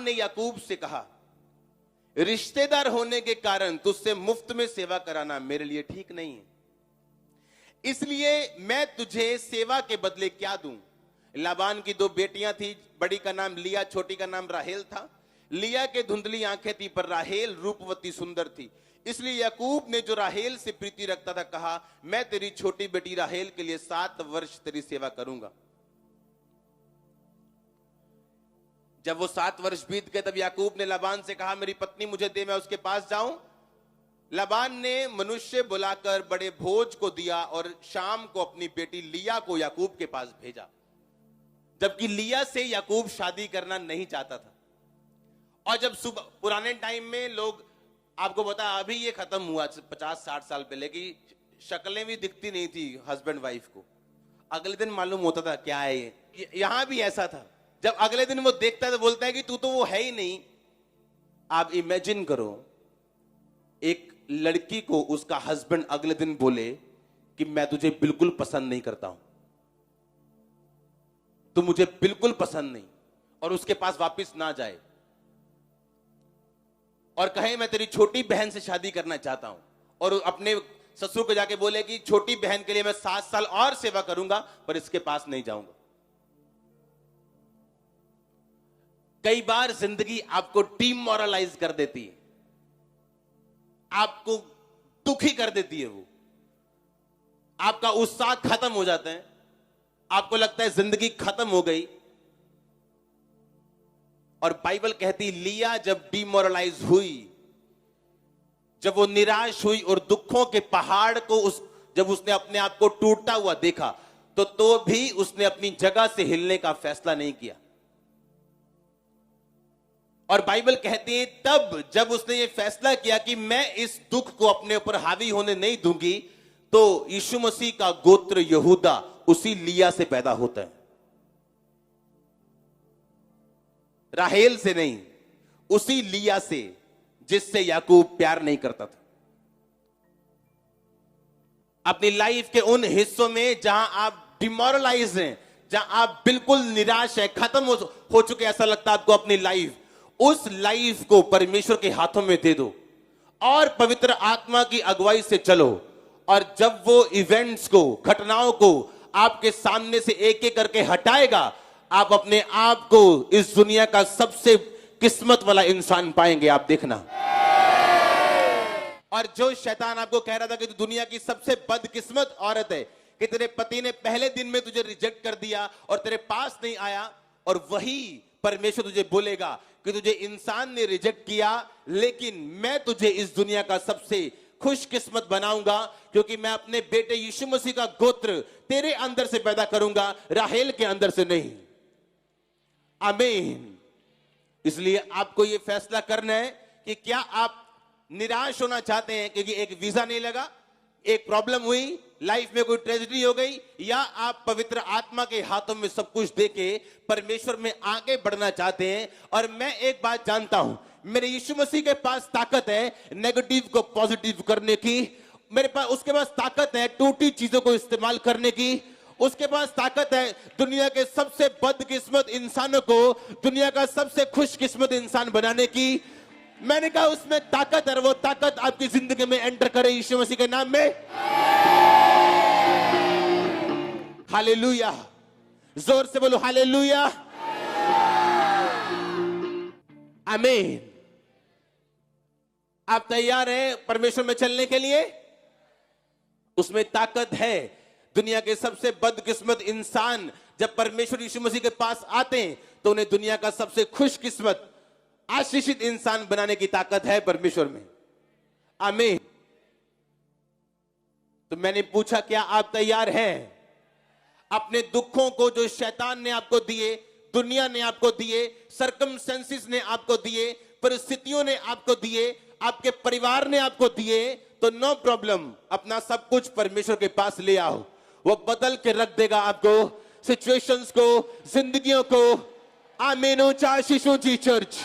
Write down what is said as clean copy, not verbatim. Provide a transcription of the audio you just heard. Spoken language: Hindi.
ने याकूब से कहा, रिश्तेदार होने के कारण तुझसे मुफ्त में सेवा कराना मेरे लिए ठीक नहीं है, इसलिए मैं तुझे सेवा के बदले क्या दूं। लाबान की 2 बेटियां थी, बड़ी का नाम लिया, छोटी का नाम राहेल था। लिया के धुंधली आंखें थी, पर राहेल रूपवती सुंदर थी, इसलिए याकूब ने जो राहेल से प्रीति रखता था कहा, मैं तेरी छोटी बेटी राहेल के लिए 7 वर्ष तेरी सेवा करूंगा। जब वो 7 वर्ष बीत गए तब याकूब ने लाबान से कहा, मेरी पत्नी मुझे दे, मैं उसके पास जाऊं। लाबान ने मनुष्य बुलाकर बड़े भोज को दिया और शाम को अपनी बेटी लिया को याकूब के पास भेजा, जबकि लिया से याकूब शादी करना नहीं चाहता था। और जब सुबह, पुराने टाइम में लोग, आपको पता अभी ये खत्म हुआ 50-60 साल पहले की शक्लें भी दिखती नहीं थी हस्बैंड वाइफ को, अगले दिन मालूम होता था क्या है ये। यहां भी ऐसा था, जब अगले दिन वो देखता है तो बोलता है कि तू तो वो है ही नहीं। आप इमेजिन करो, एक लड़की को उसका हस्बैंड अगले दिन बोले कि मैं तुझे बिल्कुल पसंद नहीं करता हूं, तू मुझे बिल्कुल पसंद नहीं, और उसके पास वापस ना जाए और कहे मैं तेरी छोटी बहन से शादी करना चाहता हूं, और अपने ससुर को जाके बोले कि छोटी बहन के लिए मैं 7 साल और सेवा करूंगा पर इसके पास नहीं जाऊंगा। कई बार जिंदगी आपको डिमोरलाइज कर देती है, आपको दुखी कर देती है, वो आपका उत्साह खत्म हो जाता है, आपको लगता है जिंदगी खत्म हो गई। और बाइबल कहती, लिया जब डिमोरलाइज हुई, जब वो निराश हुई और दुखों के पहाड़ को जब उसने अपने आप को टूटता हुआ देखा, तो भी उसने अपनी जगह से हिलने का फैसला नहीं किया। और बाइबल कहती है तब जब उसने ये फैसला किया कि मैं इस दुख को अपने ऊपर हावी होने नहीं दूंगी, तो यीशु मसीह का गोत्र यहूदा उसी लिया से पैदा होता है, राहेल से नहीं, उसी लिया से जिससे याकूब प्यार नहीं करता था। अपनी लाइफ के उन हिस्सों में जहां आप डिमोरलाइज हैं, जहां आप बिल्कुल निराश है, खत्म हो चुके, ऐसा लगता है आपको अपनी लाइफ, उस लाइफ को परमेश्वर के हाथों में दे दो और पवित्र आत्मा की अगुवाई से चलो। और जब वो इवेंट्स को, घटनाओं को आपके सामने से एक एक करके हटाएगा, आप अपने आप को इस दुनिया का सबसे किस्मत वाला इंसान पाएंगे, आप देखना। और जो शैतान आपको कह रहा था कि तू दुनिया की सबसे बदकिस्मत औरत है, कि तेरे पति ने पहले दिन में तुझे रिजेक्ट कर दिया और तेरे पास नहीं आया, और वही परमेश्वर तुझे बोलेगा कि तुझे इंसान ने रिजेक्ट किया, लेकिन मैं तुझे इस दुनिया का सबसे खुशकिस्मत बनाऊंगा, क्योंकि मैं अपने बेटे यीशु मसीह का गोत्र तेरे अंदर से पैदा करूंगा, राहेल के अंदर से नहीं। आमीन। इसलिए आपको यह फैसला करना है कि क्या आप निराश होना चाहते हैं क्योंकि एक वीजा नहीं लगा, एक प्रॉब्लम हुई, लाइफ में कोई ट्रेजेडी हो गई, या आप पवित्र आत्मा के हाथों में सब कुछ देके परमेश्वर में आगे बढ़ना चाहते हैं। और मैं एक बात जानता हूं, मेरे यीशु मसीह के पास ताकत है नेगेटिव को पॉजिटिव करने की, मेरे पास उसके पास ताकत है टूटी चीजों को इस्तेमाल करने की, उसके पास ताकत है दुनिया के सबसे बदकिस्मत इंसानों को दुनिया का सबसे खुशकिस्मत इंसान बनाने की। मैंने कहा उसमें ताकत है, वो ताकत आपकी जिंदगी में एंटर करे यीशु मसीह के नाम में। हालेलुया, जोर से बोलो हालेलुया, आमीन। आप तैयार हैं परमेश्वर में चलने के लिए? उसमें ताकत है। दुनिया के सबसे बदकिस्मत इंसान जब परमेश्वर यीशु मसीह के पास आते हैं तो उन्हें दुनिया का सबसे खुशकिस्मत आशीषित इंसान बनाने की ताकत है परमेश्वर में। आमीन। तो मैंने पूछा क्या आप तैयार हैं? अपने दुखों को जो शैतान ने आपको दिए, दुनिया ने आपको दिए, सर्कमस्टेंसेस ने आपको दिए, परिस्थितियों ने आपको दिए, आपके परिवार ने आपको दिए, तो नो प्रॉब्लम, अपना सब कुछ परमेश्वर के पास ले आओ, वो बदल के रख देगा आपको, सिचुएशंस को, जिंदगियों को। आमीन। ऊंचा आशीष ऊंची चर्च।